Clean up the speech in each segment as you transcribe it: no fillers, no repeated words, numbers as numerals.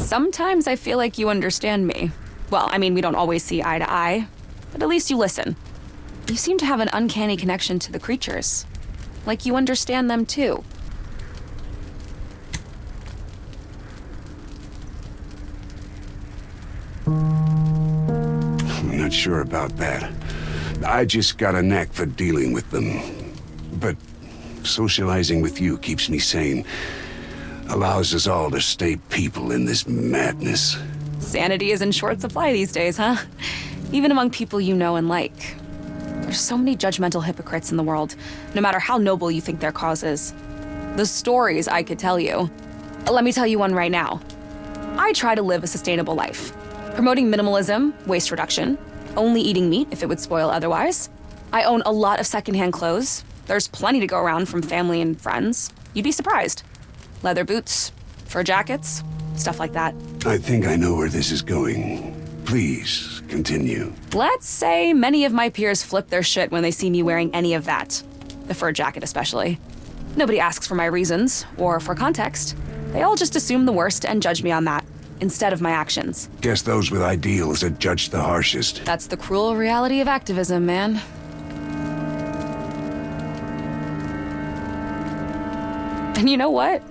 Sometimes I feel like you understand me. Well, I mean, we don't always see eye to eye, but at least you listen. You seem to have an uncanny connection to the creatures. Like you understand them too. I'm not sure about that. I just got a knack for dealing with them. But socializing with you keeps me sane. Allows us all to stay people in this madness. Sanity is in short supply these days, huh? Even among people you know and like. There's so many judgmental hypocrites in the world, no matter how noble you think their cause is. The stories I could tell you. Let me tell you one right now. I try to live a sustainable life, promoting minimalism, waste reduction, only eating meat if it would spoil otherwise. I own a lot of secondhand clothes. There's plenty to go around from family and friends. You'd be surprised. Leather boots, fur jackets, stuff like that. I think I know where this is going. Please, continue. Let's say many of my peers flip their shit when they see me wearing any of that. The fur jacket especially. Nobody asks for my reasons, or for context. They all just assume the worst and judge me on that, instead of my actions. Guess those with ideals are judged the harshest. That's the cruel reality of activism, man. And you know what?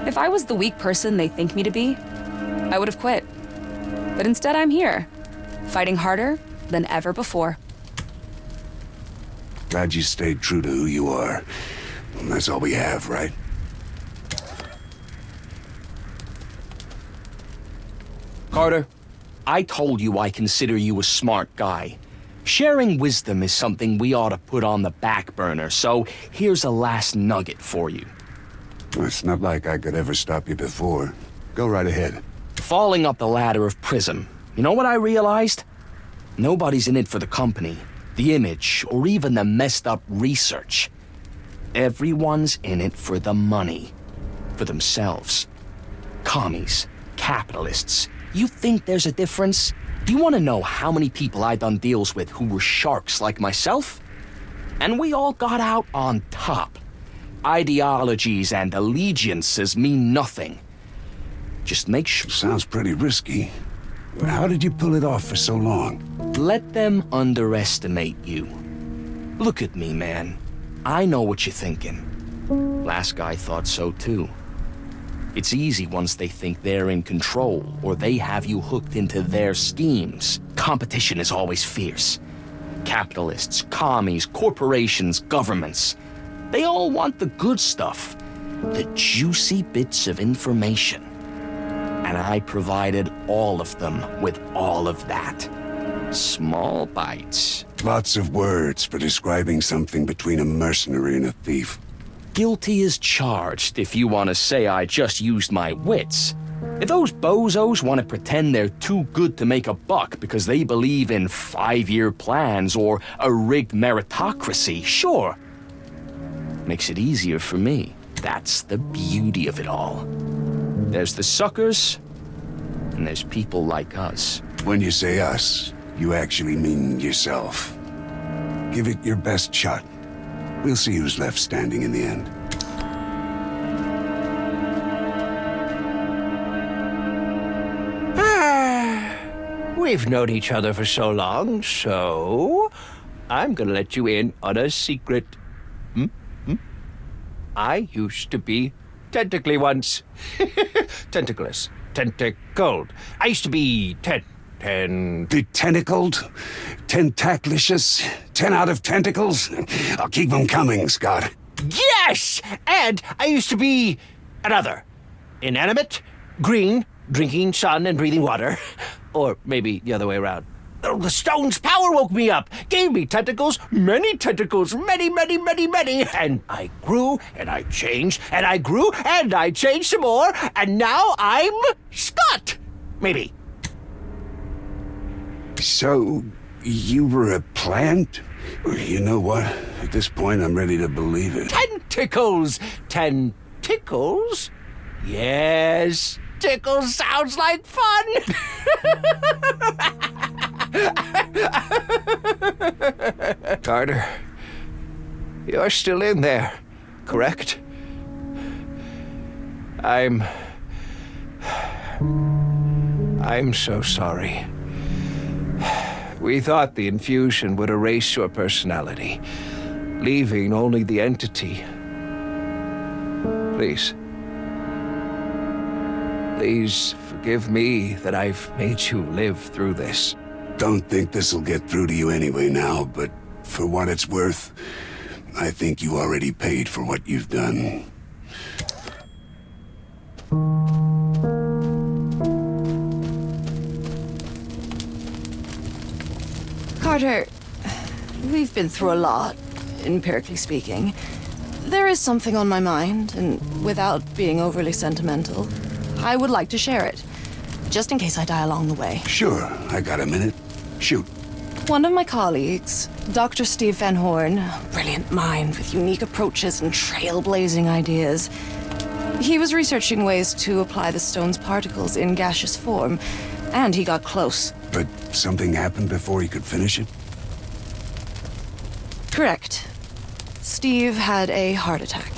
If I was the weak person they think me to be, I would have quit. But instead I'm here, fighting harder than ever before. Glad you stayed true to who you are. That's all we have, right? Carter, I told you I consider you a smart guy. Sharing wisdom is something we ought to put on the back burner, so here's a last nugget for you. It's not like I could ever stop you before. Go right ahead. Falling up the ladder of Prism, you know what I realized? Nobody's in it for the company, the image, or even the messed up research. Everyone's in it for the money. For themselves. Commies, capitalists. You think there's a difference? Do you want to know how many people I done deals with who were sharks like myself? And we all got out on top. Ideologies and allegiances mean nothing. Just make sure... Sounds pretty risky. How did you pull it off for so long? Let them underestimate you. Look at me, man. I know what you're thinking. Last guy thought so too. It's easy once they think they're in control, or they have you hooked into their schemes. Competition is always fierce. Capitalists, commies, corporations, governments. They all want the good stuff. The juicy bits of information. And I provided all of them with all of that. Small bites. Lots of words for describing something between a mercenary and a thief. Guilty as charged, if you want to say I just used my wits. If those bozos want to pretend they're too good to make a buck because they believe in 5-year plans or a rigged meritocracy, sure. Makes it easier for me. That's the beauty of it all. There's the suckers, and there's people like us. When you say us, you actually mean yourself. Give it your best shot. We'll see who's left standing in the end. We've known each other for so long, so I'm gonna let you in on a secret. I used to be tentacly once. Tentacless. Tentacled. I used to be The tentacled? Tentaclicious? 10 out of tentacles? I'll keep them coming, Scott. Yes! And I used to be another. Inanimate, green, drinking sun and breathing water. Or maybe the other way around. Oh, the stone's power woke me up, gave me tentacles, many, and I grew, and I changed, and I grew, and I changed some more, and now I'm Scott! Maybe. So, you were a plant? You know what? At this point, I'm ready to believe it. Tentacles! Tentacles? Yes, tickles sounds like fun! Carter, you're still in there, correct? I'm I'm so sorry. We thought the infusion would erase your personality, leaving only the entity. Please. Please forgive me that I've made you live through this. Don't think this'll get through to you anyway now, but for what it's worth, I think you already paid for what you've done. Carter, we've been through a lot, empirically speaking. There is something on my mind, and without being overly sentimental, I would like to share it, just in case I die along the way. Sure, I got a minute. Shoot. One of my colleagues, Dr. Steve Van Horn, a brilliant mind with unique approaches and trailblazing ideas. He was researching ways to apply the stone's particles in gaseous form, and he got close. But something happened before he could finish it? Correct. Steve had a heart attack.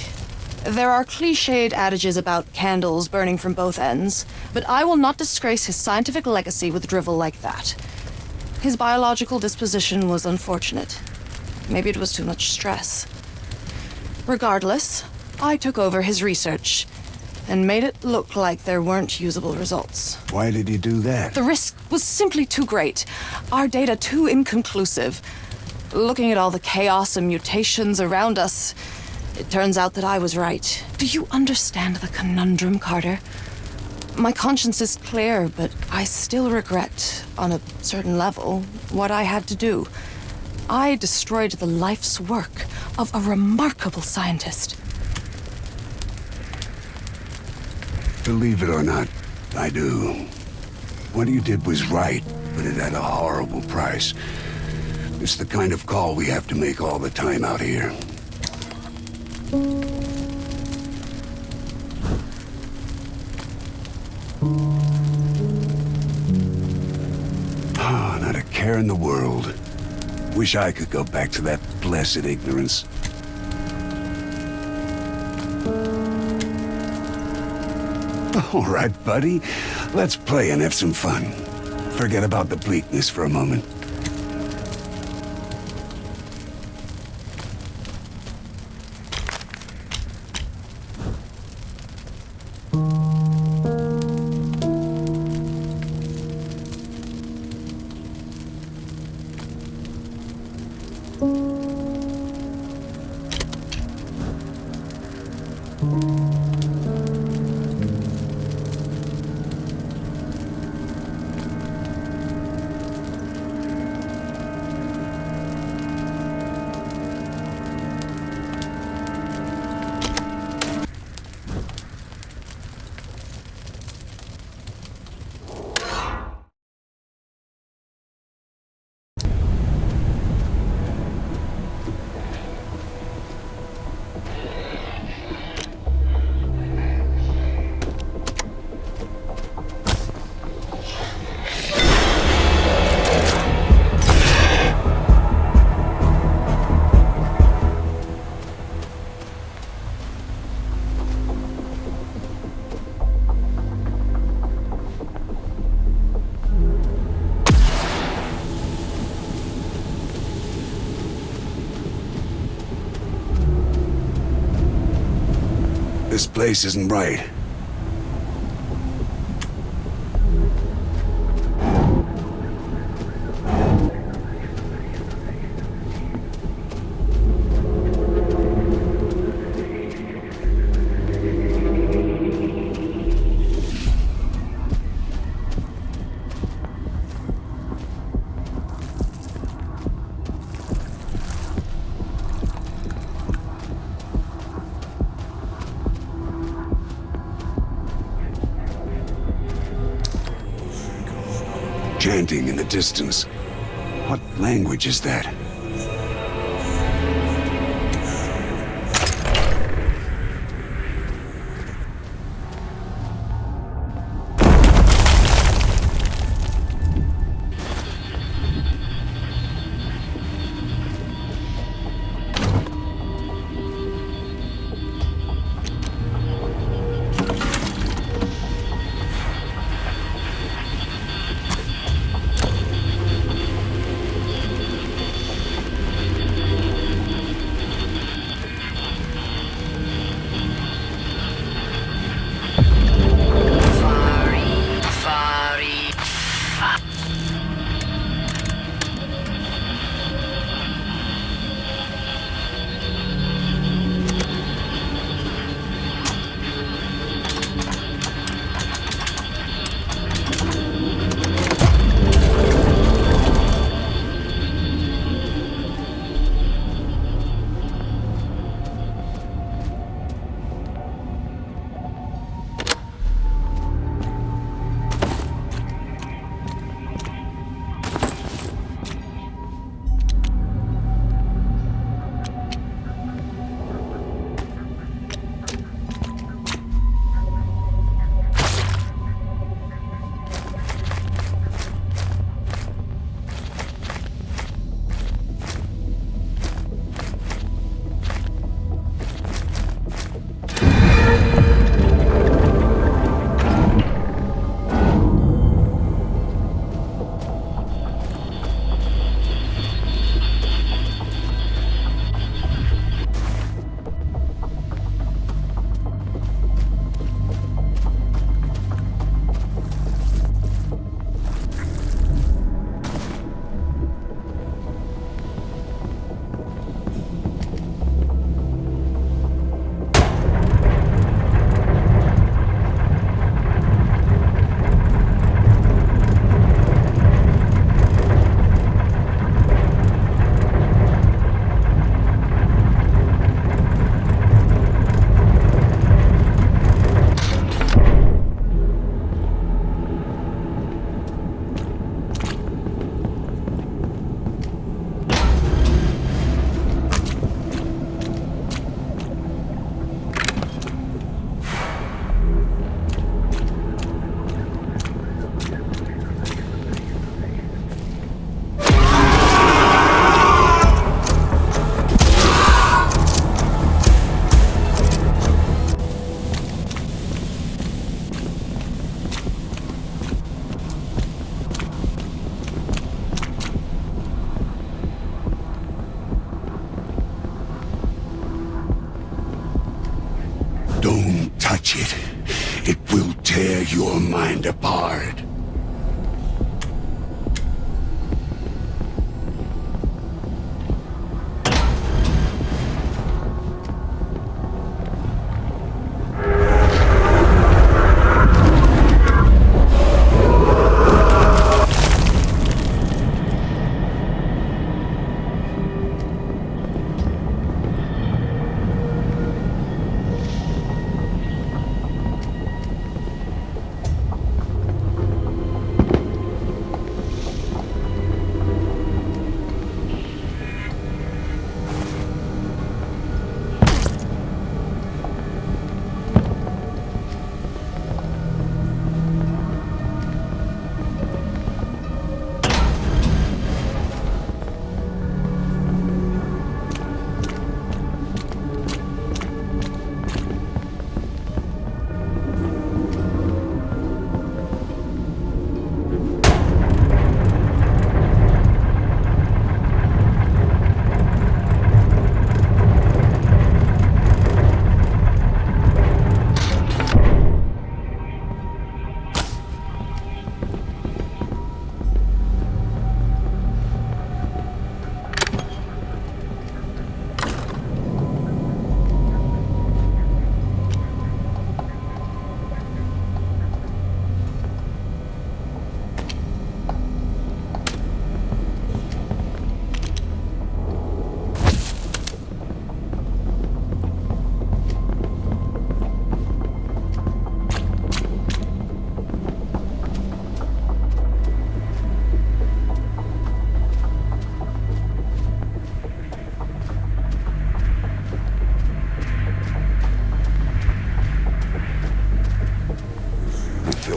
There are cliched adages about candles burning from both ends, but I will not disgrace his scientific legacy with drivel like that. His biological disposition was unfortunate. Maybe it was too much stress. Regardless, I took over his research and made it look like there weren't usable results. Why did he do that? The risk was simply too great. Our data too inconclusive. Looking at all the chaos and mutations around us, it turns out that I was right. Do you understand the conundrum, Carter? My conscience is clear, but I still regret, on a certain level, what I had to do. I destroyed the life's work of a remarkable scientist. Believe it or not, I do. What you did was right, but it had a horrible price. It's the kind of call we have to make all the time out here. Ah, not a care in the world. Wish I could go back to that blessed ignorance. All right, buddy. Let's play and have some fun. Forget about the bleakness for a moment. This place isn't right. Chanting in the distance. What language is that? touch it, it will tear your mind apart.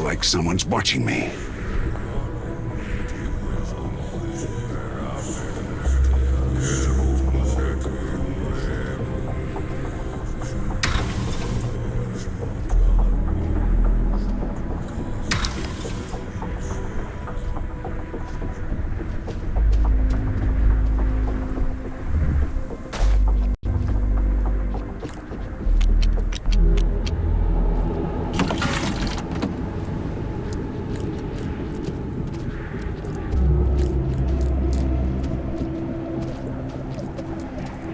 Like someone's watching me.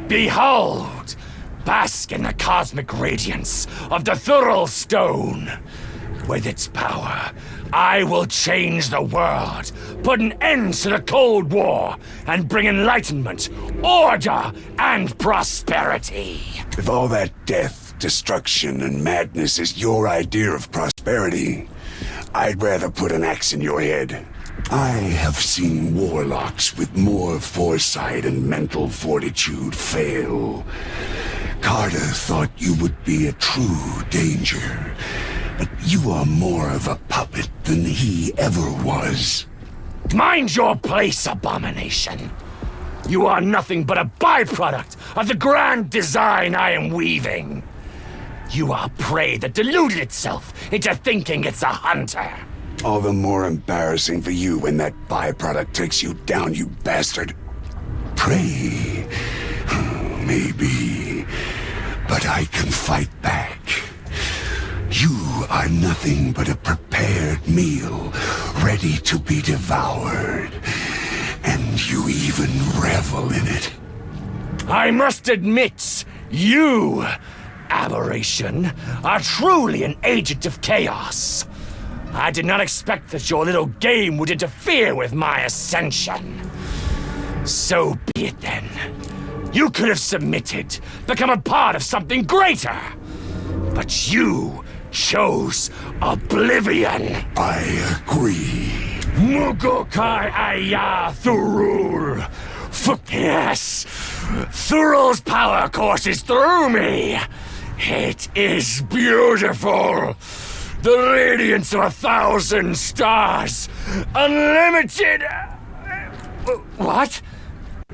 Behold! Bask in the cosmic radiance of the Thurul stone. With its power, I will change the world, put an end to the Cold War, and bring enlightenment, order, and prosperity. If all that death, destruction, and madness is your idea of prosperity, I'd rather put an axe in your head. I have seen warlocks with more foresight and mental fortitude fail. Carter thought you would be a true danger, but you are more of a puppet than he ever was. Mind your place, abomination. You are nothing but a byproduct of the grand design I am weaving. You are prey that deluded itself into thinking it's a hunter. All the more embarrassing for you when that byproduct takes you down, you bastard. Prey, maybe, but I can fight back. You are nothing but a prepared meal, ready to be devoured. And you even revel in it. I must admit, you, aberration, are truly an agent of chaos. I did not expect that your little game would interfere with my ascension. So be it then. You could have submitted, become a part of something greater. But you chose oblivion. I agree. Mugokai Aya Thurul. Yes, Thurul's power courses through me. It is beautiful. The radiance of 1,000 stars. Unlimited. What?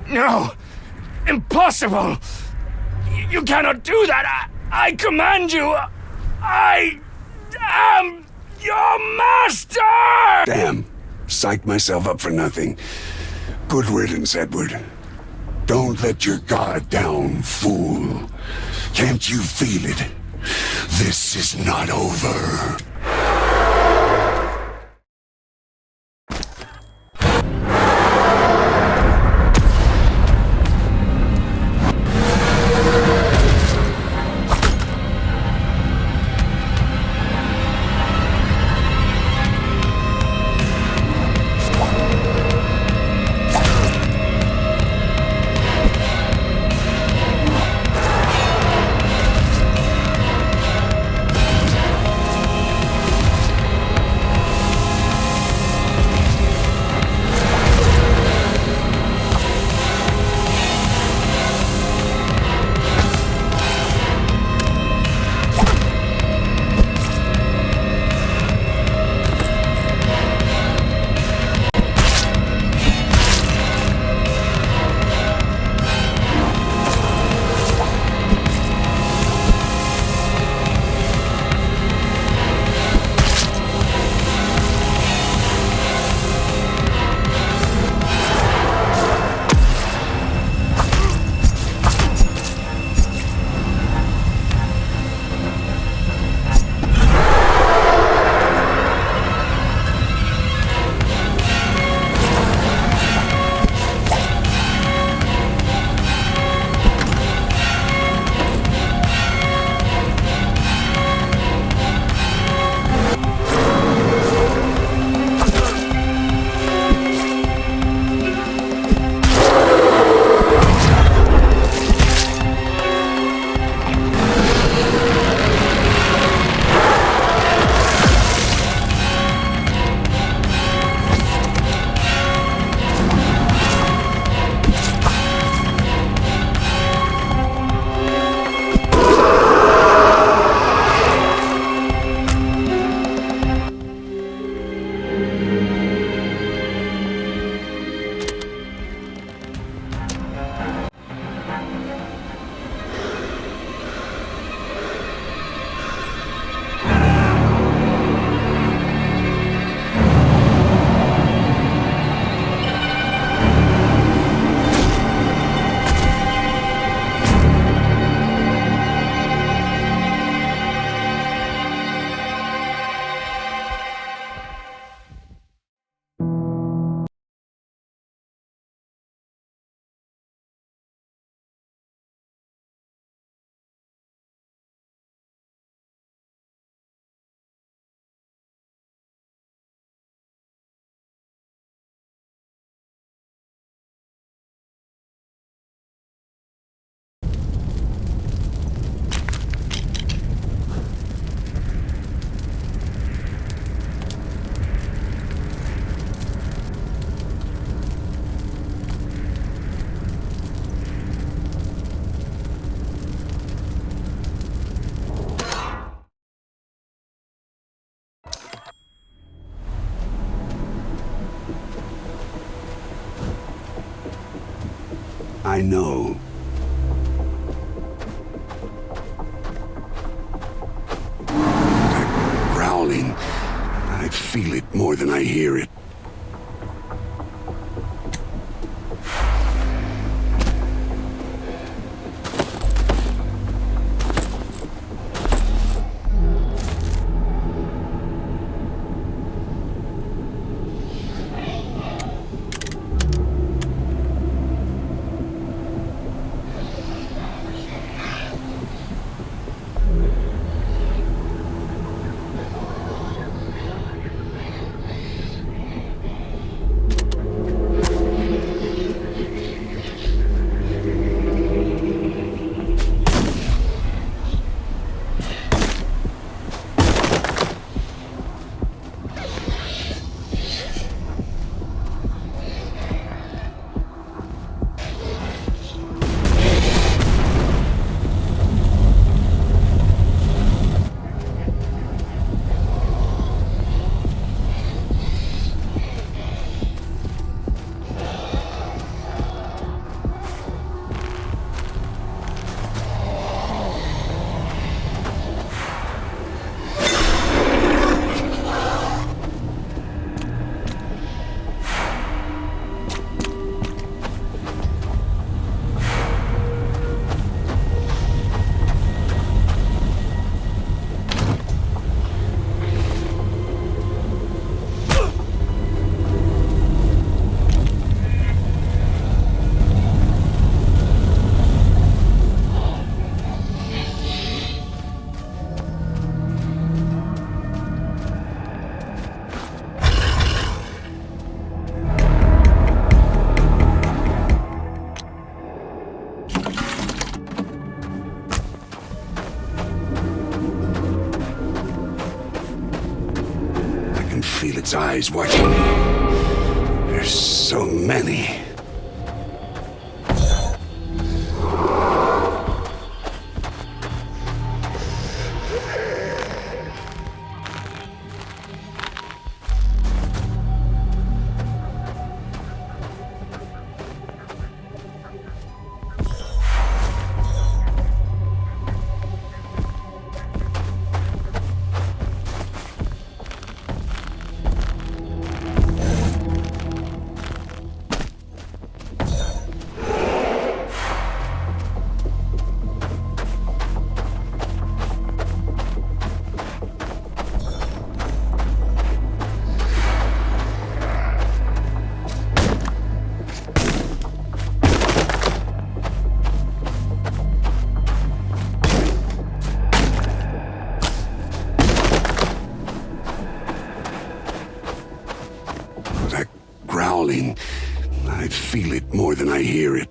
No. Impossible. You cannot do that. I command you. I am your master! Damn. Psyched myself up for nothing. Good riddance, Edward. Don't let your guard down, fool. Can't you feel it? This is not over. I know. That growling, I feel it more than I hear it. feel its eyes watching me. There's so many. I feel it more than I hear it.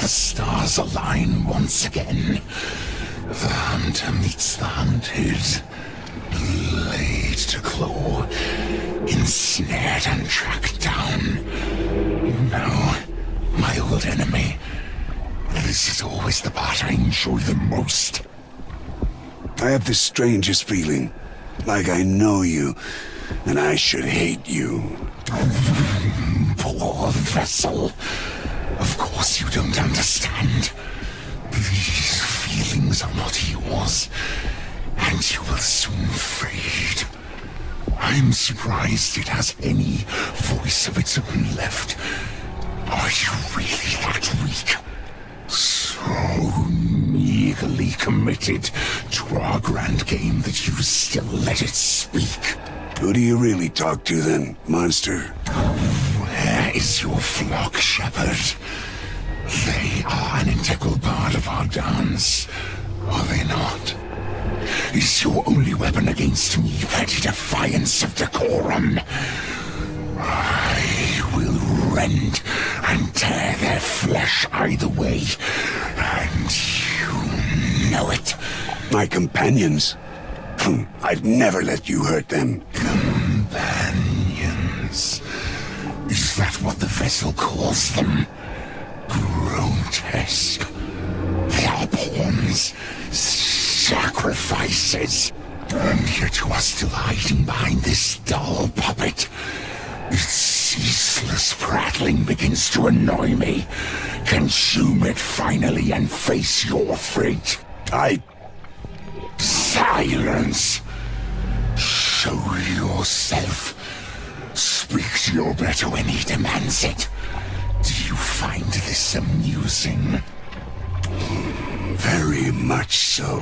Stars align once again. The hunter meets the hunted. Blade to claw. In snared and tracked down. No, my old enemy. This is always the part I enjoy the most. I have the strangest feeling. Like I know you, and I should hate you. Poor vessel. Of course you don't understand. These feelings are not yours, and you will soon fade. I'm surprised it has any voice of its own left. Are you really that weak? So meagerly committed to our grand game that you still let it speak? Who do you really talk to then, monster? Where is your flock, shepherd? They are an integral part of our dance, are they not? Is your only weapon against me petty defiance of decorum? I will rend and tear their flesh either way, and you know it. My companions? I'd never let you hurt them. Companions? Is that what the vessel calls them? Grotesque. They are pawns, sacrifices. And yet you are still hiding behind this dull puppet. Its ceaseless prattling begins to annoy me. Consume it finally and face your fate. Silence! Show yourself. Speak to your better when he demands it. Do you find this amusing? Very much so.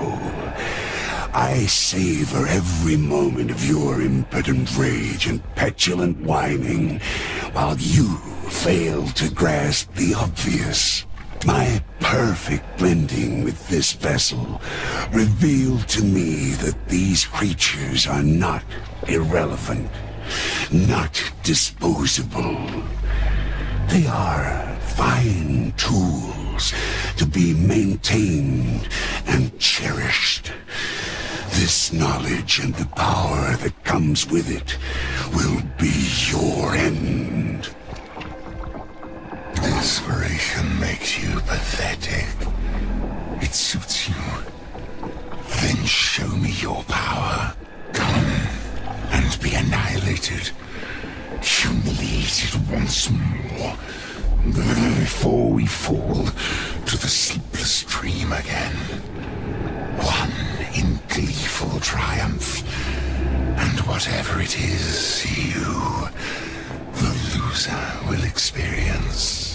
I savor every moment of your impotent rage and petulant whining, while you fail to grasp the obvious. My perfect blending with this vessel revealed to me that these creatures are not irrelevant, not disposable. They are fine tools to be maintained and cherished. This knowledge and the power that comes with it will be your end. Desperation makes you pathetic. It suits you. Then show me your power. Come and be annihilated. Humiliated once more. Before we fall to the sleepless dream again. One in gleeful triumph. And whatever it is, you, the loser, will experience.